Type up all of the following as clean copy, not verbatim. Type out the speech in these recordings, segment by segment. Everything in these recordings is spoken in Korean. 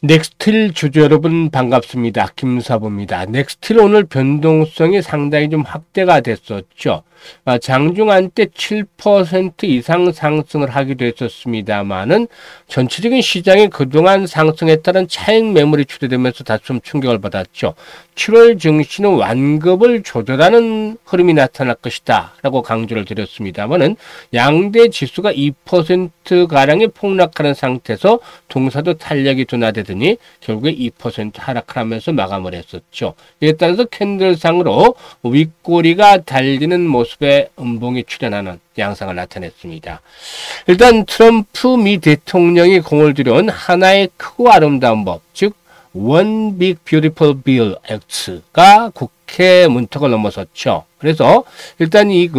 넥스틸 주주 여러분 반갑습니다. 김사부입니다. 넥스틸 오늘 변동성이 상당히 좀 확대가 됐었죠. 장중한 때 7% 이상 상승을 하기도 했었습니다만은 전체적인 시장이 그동안 상승에 따른 차익 매물이 추대되면서 다소 좀 충격을 받았죠. 7월 증시는 완급을 조절하는 흐름이 나타날 것이다 라고 강조를 드렸습니다만은 양대 지수가 2%가량이 폭락하는 상태에서 동사도 탄력이 둔화되더니 결국에 2% 하락하면서 마감을 했었죠. 이에 따라서 캔들상으로 윗꼬리가 달리는 모습의 음봉이 출현하는 양상을 나타냈습니다. 일단 트럼프 미 대통령이 공을 들여온 하나의 크고 아름다운 법, 즉 One Big Beautiful Bill Act가 국회 문턱을 넘어섰죠. 그래서 일단 이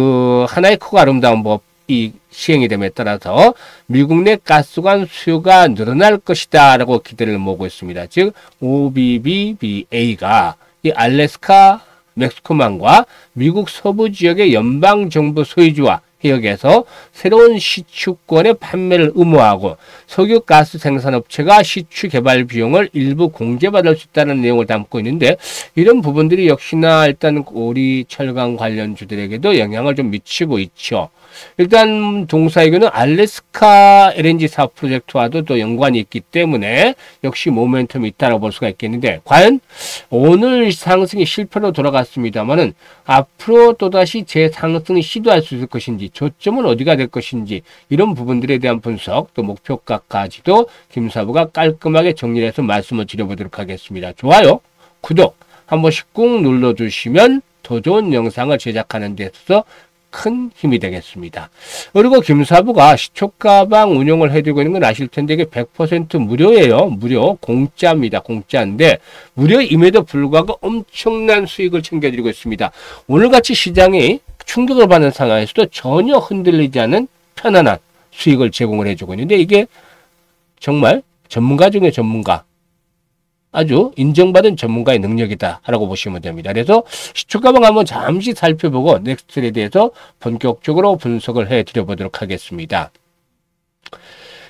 하나의 크고 아름다운 법이 시행이 됨에 따라서 미국 내 가스관 수요가 늘어날 것이다 라고 기대를 모으고 있습니다. 즉 OBBBA가 이 알래스카 멕시코만과 미국 서부 지역의 연방정부 소유주와 해역에서 새로운 시추권의 판매를 의무화하고 석유 가스 생산업체가 시추 개발 비용을 일부 공제받을 수 있다는 내용을 담고 있는데, 이런 부분들이 역시나 일단 우리 철강 관련주들에게도 영향을 좀 미치고 있죠. 일단 동사이교는 알래스카 LNG 사업 프로젝트와도 또 연관이 있기 때문에 역시 모멘텀이 있다고 볼 수가 있겠는데, 과연 오늘 상승이 실패로 돌아갔습니다만은 앞으로 또다시 재상승이 시도할 수 있을 것인지, 조점은 어디가 될 것인지, 이런 부분들에 대한 분석, 또 목표가까지도 김사부가 깔끔하게 정리해서 말씀을 드려보도록 하겠습니다. 좋아요, 구독 한 번씩 꾹 눌러주시면 더 좋은 영상을 제작하는 데 있어서 큰 힘이 되겠습니다. 그리고 김사부가 시초가방 운용을 해주고 있는 건 아실 텐데 이게 100% 무료예요. 무료, 공짜입니다. 공짜인데 무료임에도 불구하고 엄청난 수익을 챙겨드리고 있습니다. 오늘같이 시장이 충격을 받는 상황에서도 전혀 흔들리지 않은 편안한 수익을 제공을 해주고 있는데, 이게 정말 전문가 중에 전문가, 아주 인정받은 전문가의 능력이다 라고 보시면 됩니다. 그래서 시초가방 한번 잠시 살펴보고 넥스트에 대해서 본격적으로 분석을 해 드려보도록 하겠습니다.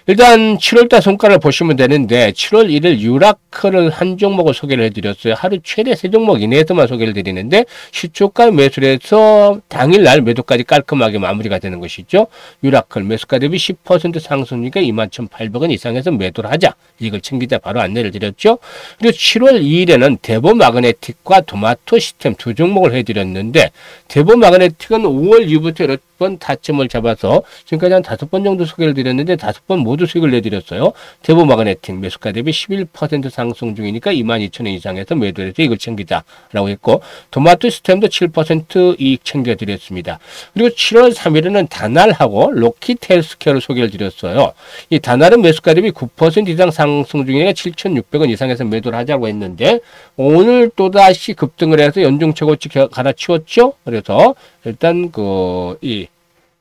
일단 7월달 성과를 보시면 되는데 7월 1일 유라클을 한 종목을 소개를 해드렸어요. 하루 최대 3종목 이내에서만 소개를 드리는데 시초가 매수를 해서 당일날 매도까지 깔끔하게 마무리가 되는 것이죠. 유라클 매수가 대비 10% 상승이니까 21,800원 이상에서 매도를 하자, 이걸 챙기자 바로 안내를 드렸죠. 그리고 7월 2일에는 대보마그네틱과 도마토 시스템 두 종목을 해드렸는데, 대보마그네틱은 5월 이후부터 여러 번 타점을 잡아서 지금까지 한 5번 정도 소개를 드렸는데 5번 모두 수익을 내드렸어요. 대보마그네틱 매수가 대비 11% 상승 중이니까 22,000원 이상에서 매도해서 이걸 챙기자라고 했고, 도마토 시스템도 7% 이익 챙겨드렸습니다. 그리고 7월 3일에는 다날하고 로키트 헬스케어를 소개를 드렸어요. 이 다날은 매수가 대비 9% 이상 상승 중이니까 7,600원 이상에서 매도를 하자고 했는데 오늘 또다시 급등을 해서 연중 최고치 갈아치웠죠. 그래서 일단 이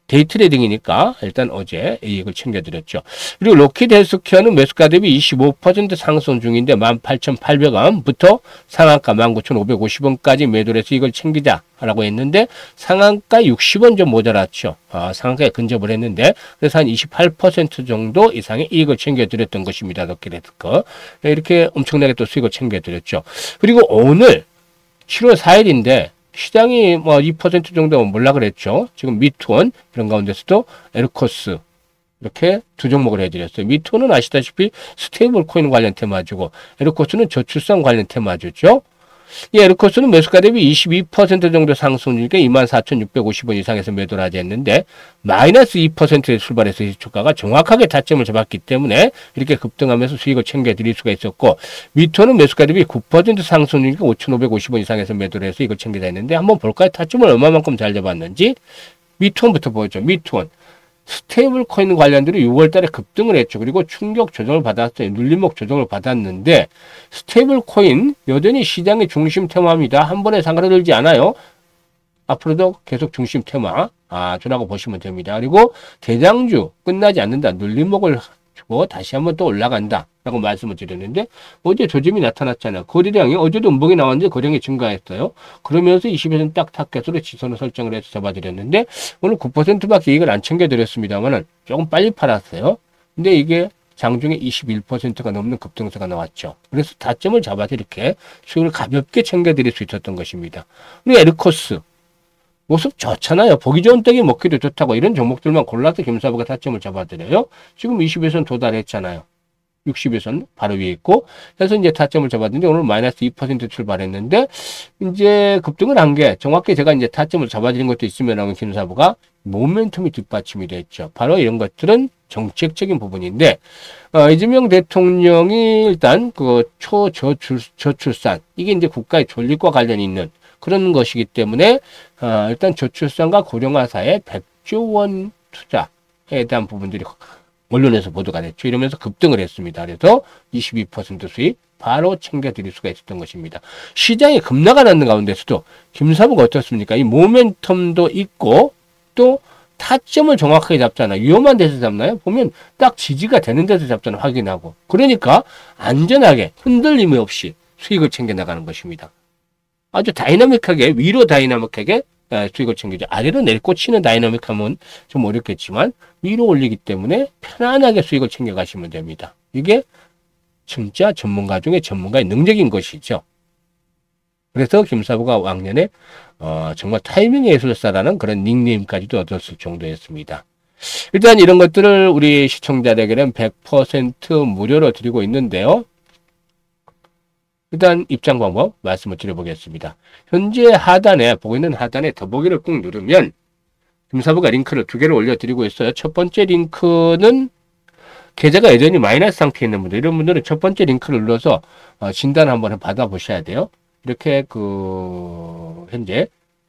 데이트레이딩이니까 일단 어제 이익을 챙겨드렸죠. 그리고 로키드 헬스케어는 매수가 대비 25% 상승 중인데 18,800원부터 상한가 19,550원까지 매도를 해서 이걸 챙기자라고 했는데 상한가 60원 좀 모자랐죠. 상한가에 근접을 했는데 그래서 한 28% 정도 이상의 이익을 챙겨드렸던 것입니다. 로키드 헬스케어. 이렇게 엄청나게 또 수익을 챙겨드렸죠. 그리고 오늘 7월 4일인데 시장이 2% 정도 몰락을 했죠. 지금 미투원 이런 가운데서도 에르코스 이렇게 두 종목을 해드렸어요. 미투원은 아시다시피 스테이블 코인 관련 테마주고 에르코스는 저출산 관련 테마주죠. 이 에르코스는 매수가 대비 22% 정도 상승률이니까 24,650원 이상에서 매도를 하지 했는데 마이너스 2%에 출발해서 시초가가 정확하게 타점을 잡았기 때문에 이렇게 급등하면서 수익을 챙겨드릴 수가 있었고, 미투는 매수가 대비 9% 상승률이니까 5,550원 이상에서 매도를 해서 이걸 챙기자 했는데 한번 볼까요? 타점을 얼마만큼 잘 잡았는지. 미투원부터 보죠. 미투원. 스테이블 코인 관련들이 6월 달에 급등을 했죠. 그리고 충격 조정을 받았어요. 눌림목 조정을 받았는데 스테이블 코인 여전히 시장의 중심 테마입니다. 한 번에 상승들지 않아요. 앞으로도 계속 중심 테마 주라고 보시면 됩니다. 그리고 대장주 끝나지 않는다. 눌림목을 주고 다시 한번 또 올라간다 라고 말씀을 드렸는데 어제 조짐이 나타났잖아요. 거래량이 어제도 음봉이 나왔는데 거래량이 증가했어요. 그러면서 20에서는 딱 타겟으로 지선을 설정을 해서 잡아드렸는데 오늘 9%밖에 이익을 안 챙겨드렸습니다만 조금 빨리 팔았어요. 근데 이게 장중에 21%가 넘는 급등세가 나왔죠. 그래서 타점을 잡아서 이렇게 수익을 가볍게 챙겨드릴 수 있었던 것입니다. 그리고 에르코스 모습 좋잖아요. 보기 좋은 떡이 먹기도 좋다고 이런 종목들만 골라서 김사부가 타점을 잡아드려요. 지금 20에선 도달했잖아요. 60에선 바로 위에 있고 그래서 이제 타점을 잡았는데 오늘 마이너스 2% 출발했는데 이제 급등을 한 게 정확히 제가 이제 타점을 잡아드린 것도 있으면 김사부가 모멘텀이 뒷받침이 됐죠. 바로 이런 것들은 정책적인 부분인데 이재명 대통령이 일단 그 초저출산 이게 이제 국가의 존립과 관련이 있는 그런 것이기 때문에 일단 저출산과 고령화사에 100조 원 투자에 대한 부분들이 언론에서 보도가 됐죠. 이러면서 급등을 했습니다. 그래서 22% 수익 바로 챙겨드릴 수가 있었던 것입니다. 시장이 급락을 하는 가운데서도 김사부가 어떻습니까? 이 모멘텀도 있고 또 타점을 정확하게 잡잖아요. 위험한 데서 잡나요? 보면 딱 지지가 되는 데서 잡잖아요. 확인하고. 그러니까 안전하게 흔들림이 없이 수익을 챙겨나가는 것입니다. 아주 다이나믹하게 위로 다이나믹하게 수익을 챙기죠. 아래로 내리꽂히는 다이나믹하면 좀 어렵겠지만 위로 올리기 때문에 편안하게 수익을 챙겨가시면 됩니다. 이게 진짜 전문가 중에 전문가의 능력인 것이죠. 그래서 김사부가 왕년에 정말 타이밍 예술사라는 그런 닉네임까지도 얻었을 정도였습니다. 일단 이런 것들을 우리 시청자들에게는 100% 무료로 드리고 있는데요. 일단 입장 방법 말씀을 드려보겠습니다. 현재 하단에 보고 있는 하단에 더보기를 꾹 누르면 김사부가 링크를 2개를 올려드리고 있어요. 첫 번째 링크는 계좌가 여전히 마이너스 상태에 있는 분들 이런 분들은 첫 번째 링크를 눌러서 진단 한번 받아보셔야 돼요. 이렇게 현재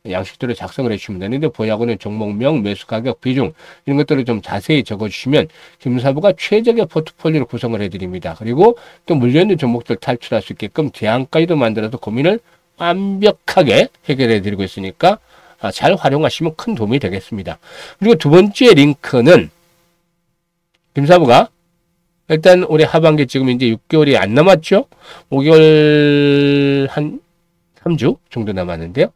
양식들을 작성을 해주시면 되는데 보유하고는 종목명, 매수 가격, 비중 이런 것들을 좀 자세히 적어주시면 김사부가 최적의 포트폴리오를 구성을 해드립니다. 그리고 또 물려있는 종목들 탈출할 수 있게끔 대안까지도 만들어서 고민을 완벽하게 해결해드리고 있으니까 잘 활용하시면 큰 도움이 되겠습니다. 그리고 두 번째 링크는 김사부가 일단 올해 하반기 지금 이제 6개월이 안 남았죠. 5개월 한 3주 정도 남았는데요.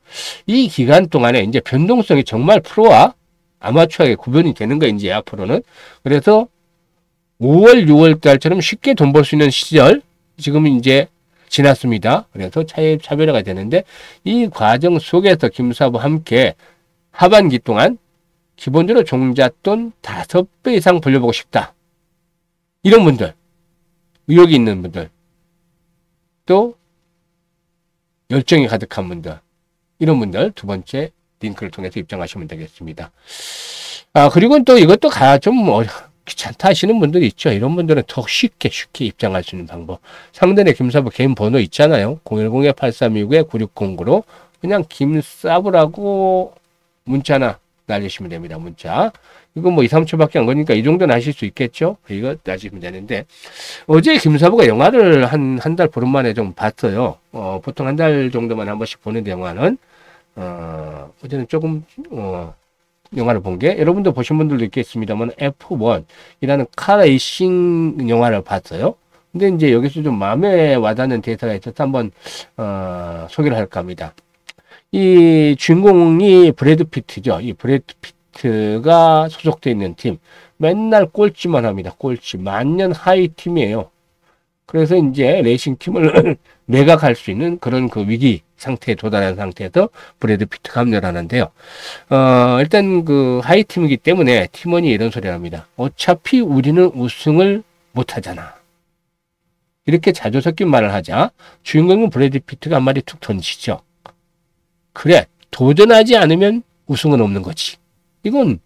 이 기간 동안에 이제 변동성이 정말 프로와 아마추어에게 구별이 되는 거예요, 이제 앞으로는. 그래서 5월, 6월 달처럼 쉽게 돈 벌 수 있는 시절, 지금 이제 지났습니다. 그래서 차별화가 되는데, 이 과정 속에서 김사부와 함께 하반기 동안 기본적으로 종잣돈 5배 이상 벌려보고 싶다. 이런 분들, 의욕이 있는 분들, 또 열정이 가득한 분들 이런 분들 두 번째 링크를 통해서 입장하시면 되겠습니다. 그리고 또 이것도 좀 귀찮다 하시는 분들이 있죠. 이런 분들은 더 쉽게 입장할 수 있는 방법. 상단에 김사부 개인 번호 있잖아요. 010-8329-9609로 그냥 김사부라고 문자나 날리시면 됩니다. 문자. 이거 뭐 2, 3초밖에 안 걸리니까 이 정도는 하실 수 있겠죠? 이거 따지면 되는데. 어제 김사부가 영화를 한 달 보름 만에 좀 봤어요. 보통 한 달 정도만 한 번씩 보는 영화는, 어제는 조금, 영화를 본 게, 여러분도 보신 분들도 있겠습니다만, F1이라는 카레이싱 영화를 봤어요. 근데 이제 여기서 좀 마음에 와닿는 데이터가 있어서 한번, 소개를 할까 합니다. 이 주인공이 브래드 피트죠. 이 브래드 피트가 소속되어 있는 팀. 맨날 꼴찌만 합니다. 꼴찌. 만년 하위 팀이에요. 그래서 이제 레이싱 팀을 매각할 수 있는 그런 위기 상태에 도달한 상태에서 브래드 피트가 합류를 하는데요. 일단 하위 팀이기 때문에 팀원이 이런 소리를 합니다. 어차피 우리는 우승을 못 하잖아. 이렇게 자주 섞인 말을 하자 주인공은 브래드 피트가 한마디 툭 던지죠. 그래, 도전하지 않으면 우승은 없는 거지. 이건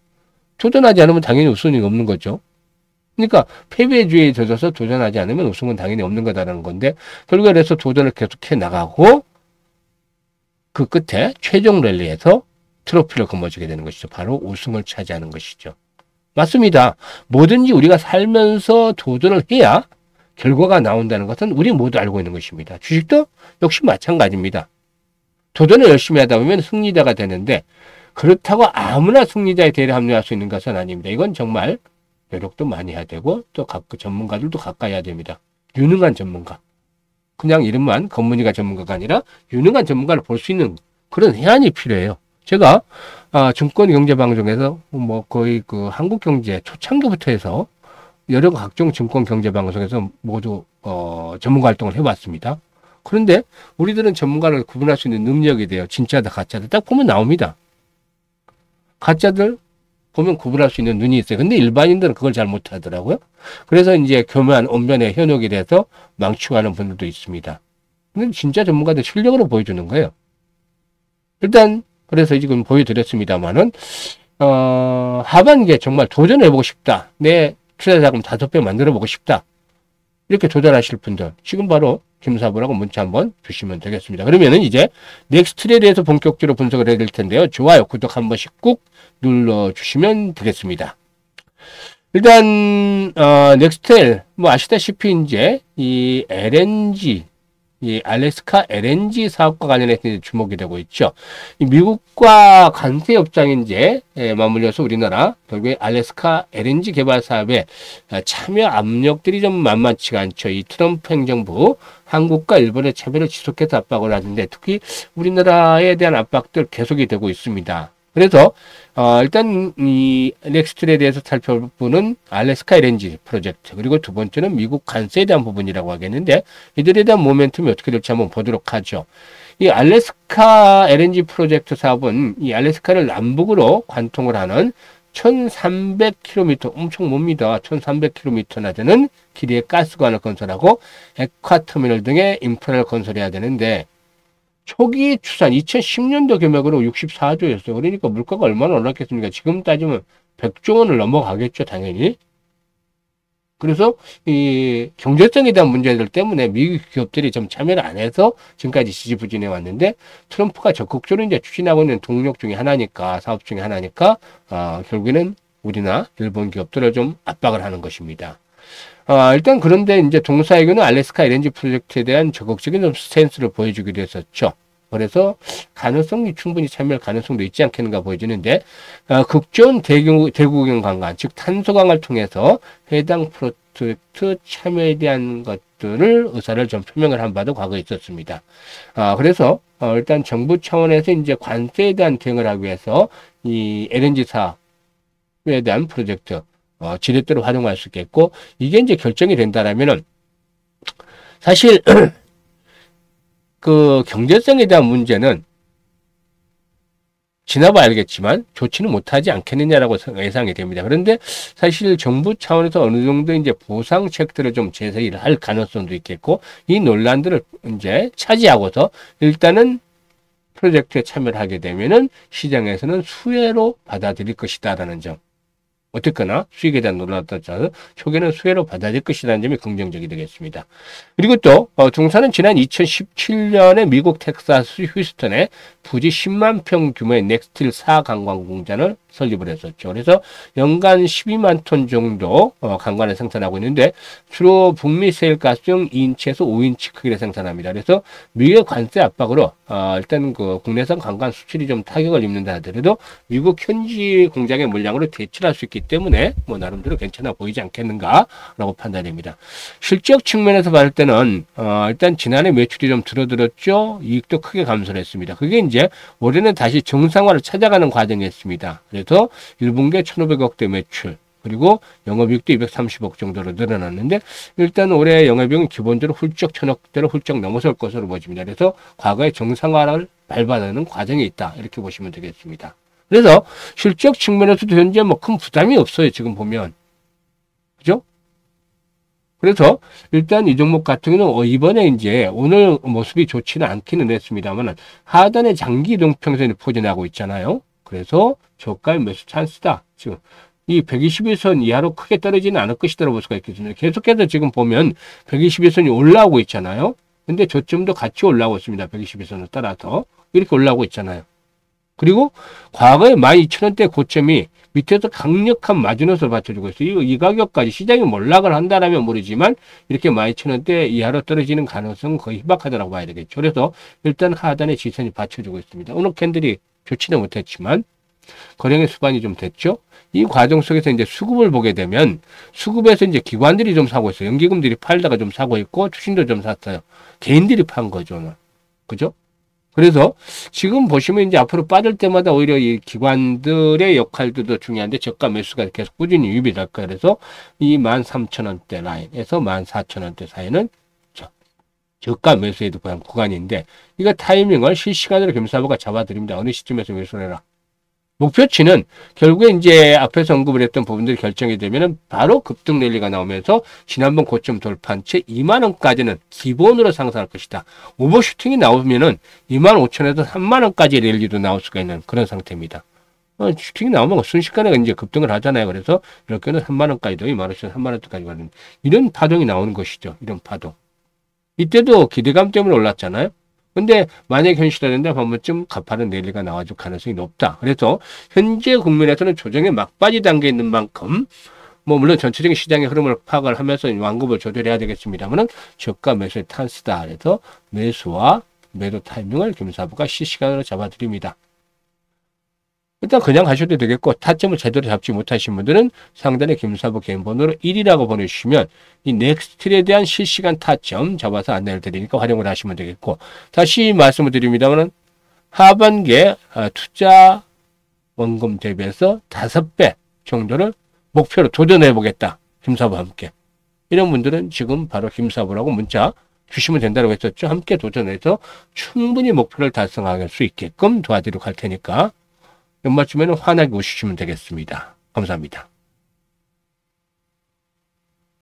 도전하지 않으면 당연히 우승이 없는 거죠. 그러니까 패배주의에 젖어서 도전하지 않으면 우승은 당연히 없는 거다라는 건데 결국에 서 도전을 계속해 나가고 그 끝에 최종 랠리에서 트로피를 거머쥐게 되는 것이죠. 바로 우승을 차지하는 것이죠. 맞습니다. 뭐든지 우리가 살면서 도전을 해야 결과가 나온다는 것은 우리 모두 알고 있는 것입니다. 주식도 역시 마찬가지입니다. 도전을 열심히 하다 보면 승리자가 되는데 그렇다고 아무나 승리자의 대회에 합류할 수 있는 것은 아닙니다. 이건 정말 노력도 많이 해야 되고 또 전문가들도 가까이 해야 됩니다. 유능한 전문가. 그냥 이름만 검문이가 전문가가 아니라 유능한 전문가를 볼 수 있는 그런 해안이 필요해요. 제가 증권경제방송에서 거의 한국경제 초창기부터 해서 여러 각종 증권 경제 방송에서 모두 전문가 활동을 해왔습니다. 그런데 우리들은 전문가를 구분할 수 있는 능력이 돼요. 진짜다 가짜다 딱 보면 나옵니다. 가짜들 보면 구분할 수 있는 눈이 있어요. 근데 일반인들은 그걸 잘 못하더라고요. 그래서 이제 교묘한 언변의 현혹이 돼서 망치하는 분들도 있습니다. 근데 진짜 전문가들 실력으로 보여주는 거예요. 일단 그래서 지금 보여드렸습니다만은 하반기에 정말 도전해보고 싶다. 내 투자자금 5배 만들어보고 싶다. 이렇게 도전하실 분들 지금 바로 김사부라고 문자 한번 주시면 되겠습니다. 그러면은 이제 넥스트에 대해서 본격적으로 분석을 해야 될 텐데요. 좋아요, 구독 한 번씩 꾹 눌러주시면 되겠습니다. 일단 넥스텔 뭐 아시다시피 이제 이 LNG 이 알래스카 LNG 사업과 관련해서 주목이 되고 있죠. 이 미국과 관세 협상이 이제 맞물려서 우리나라 결국에 알래스카 LNG 개발 사업에 참여 압력들이 좀 만만치가 않죠. 이 트럼프 행정부 한국과 일본의 차별을 지속해서 압박을 하는데 특히 우리나라에 대한 압박들 계속이 되고 있습니다. 그래서 일단 이 넥스트에 대해서 살펴보는 알래스카 LNG 프로젝트 그리고 두 번째는 미국 관세에 대한 부분이라고 하겠는데 이들에 대한 모멘텀이 어떻게 될지 한번 보도록 하죠. 이 알래스카 LNG 프로젝트 사업은 이 알래스카를 남북으로 관통을 하는 1300km 엄청 멉니다. 1300km나 되는 길이의 가스관을 건설하고 액화터미널 등의 인프라를 건설해야 되는데 초기 추산 2010년도 금액으로 64조였어요. 그러니까 물가가 얼마나 올랐겠습니까? 지금 따지면 100조 원을 넘어가겠죠, 당연히. 그래서 이 경제성에 대한 문제들 때문에 미국 기업들이 좀 참여를 안 해서 지금까지 지지부진해 왔는데 트럼프가 적극적으로 이제 추진하고 있는 동력 중에 하나니까 사업 중에 하나니까 결국에는 우리나 일본 기업들을 좀 압박을 하는 것입니다. 일단 그런데 이제 동사에게는 알래스카 LNG 프로젝트에 대한 적극적인 좀 스탠스를 보여주기도 했었죠. 그래서 가능성이 충분히 참여할 가능성도 있지 않겠는가 보여지는데 극전 대구경 관광 즉 탄소광을 통해서 해당 프로젝트 참여에 대한 것들을 의사를 좀 표명을 한 바도 과거에 있었습니다. 그래서 일단 정부 차원에서 이제 관세에 대한 대응을 하기 위해서 이 LNG 사업에 대한 프로젝트 지렛대로 활용할 수 있겠고 이게 이제 결정이 된다라면은 사실 그 경제성에 대한 문제는 지나봐야 알겠지만 좋지는 못하지 않겠느냐라고 예상이 됩니다. 그런데 사실 정부 차원에서 어느 정도 이제 보상책들을 좀 제시를 할 가능성도 있겠고 이 논란들을 이제 차지하고서 일단은 프로젝트에 참여를 하게 되면은 시장에서는 수혜로 받아들일 것이다라는 점. 어쨌거나 수익에 대한 논란에 따라서 초기에는 수혜로 받아들일 것이라는 점이 긍정적이 되겠습니다. 그리고 또 동사는 지난 2017년에 미국 텍사스 휴스턴에 부지 10만 평 규모의 넥스틸 4강관 공장을 설립을 했었죠. 그래서 연간 12만 톤 정도 강관을 생산하고 있는데 주로 북미 세일가스용 2인치에서 5인치 크기를 생산합니다. 그래서 미국의 관세 압박으로 일단 그 국내산 강관 수출이 좀 타격을 입는다 하더라도 미국 현지 공장의 물량으로 대체할 수 있기 때문에 뭐 나름대로 괜찮아 보이지 않겠는가라고 판단됩니다. 실적 측면에서 봤을 때는 일단 지난해 매출이 좀 줄어들었죠. 이익도 크게 감소를 했습니다. 그게 이제 올해는 다시 정상화를 찾아가는 과정이었습니다. 그래서 1분기에 1,500억대 매출 그리고 영업이익도 230억 정도로 늘어났는데 일단 올해 영업이익은 기본적으로 훌쩍 1,000억대로 훌쩍 넘어설 것으로 보입니다. 그래서 과거의 정상화를 밟아가는 과정이 있다 이렇게 보시면 되겠습니다. 그래서 실적 측면에서도 현재 뭐 큰 부담이 없어요. 지금 보면 그죠? 그래서 일단 이 종목 같은 경우는 이번에 이제 오늘 모습이 좋지는 않기는 했습니다만 하단의 장기 이동평선이 포진하고 있잖아요. 그래서 저가의 매수 찬스다. 지금 이 121선 이하로 크게 떨어지는 않을 것이라고 볼 수가 있겠습니다. 계속해서 지금 보면 121선이 올라오고 있잖아요. 근데 저점도 같이 올라오고 있습니다. 121선을 따라서 이렇게 올라오고 있잖아요. 그리고 과거에 12,000원대 고점이 밑에서 강력한 마지노선을 받쳐주고 있어요. 이 가격까지 시장이 몰락을 한다면 모르지만 이렇게 12,000원대 이하로 떨어지는 가능성은 거의 희박하다고 봐야 되겠죠. 그래서 일단 하단에 지선이 받쳐주고 있습니다. 오늘 캔들이 좋지는 못했지만 거래량의 수반이 좀 됐죠. 이 과정 속에서 이제 수급을 보게 되면 수급에서 이제 기관들이 좀 사고 있어요. 연기금들이 팔다가 좀 사고 있고 투신도 좀 샀어요. 개인들이 판 거죠. 오늘. 그죠? 그래서 지금 보시면 이제 앞으로 빠질 때마다 오히려 이 기관들의 역할도 더 중요한데 저가 매수가 계속 꾸준히 유입이 될 거예요. 그래서 이 13,000원대 라인에서 14,000원대 사이는 저가 매수에 대한 구간인데 이거 타이밍을 실시간으로 김사부가 잡아드립니다. 어느 시점에서 매수를 해라. 목표치는 결국에 이제 앞에서 언급을 했던 부분들이 결정이 되면은 바로 급등 랠리가 나오면서 지난번 고점 돌파한 채 2만원까지는 기본으로 상승할 것이다. 오버슈팅이 나오면은 25,000원에서 3만원까지 랠리도 나올 수가 있는 그런 상태입니다. 슈팅이 나오면 순식간에 이제 급등을 하잖아요. 그래서 이렇게는 3만원까지도 25,000원, 3만원대까지 가는 이런 파동이 나오는 것이죠. 이런 파동. 이때도 기대감 때문에 올랐잖아요. 근데 만약 현실화된다면 한 번쯤 가파른 랠리가 나와줄 가능성이 높다. 그래서 현재 국면에서는 조정의 막바지 단계에 있는 만큼 뭐 물론 전체적인 시장의 흐름을 파악을 하면서 완급을 조절해야 되겠습니다만은 저가 매수의 찬스다. 그래서 매수와 매도 타이밍을 김사부가 실시간으로 잡아드립니다. 일단 그냥 하셔도 되겠고 타점을 제대로 잡지 못하신 분들은 상단에 김사부 개인 번호로 1이라고 보내주시면 이 넥스트에 대한 실시간 타점 잡아서 안내를 드리니까 활용을 하시면 되겠고 다시 말씀을 드립니다만 하반기에 투자 원금 대비해서 5배 정도를 목표로 도전해 보겠다. 김사부와 함께. 이런 분들은 지금 바로 김사부라고 문자 주시면 된다고 했었죠. 함께 도전해서 충분히 목표를 달성할 수 있게끔 도와드리도록 할 테니까 연말쯤에는 환하게 오시면 되겠습니다. 감사합니다.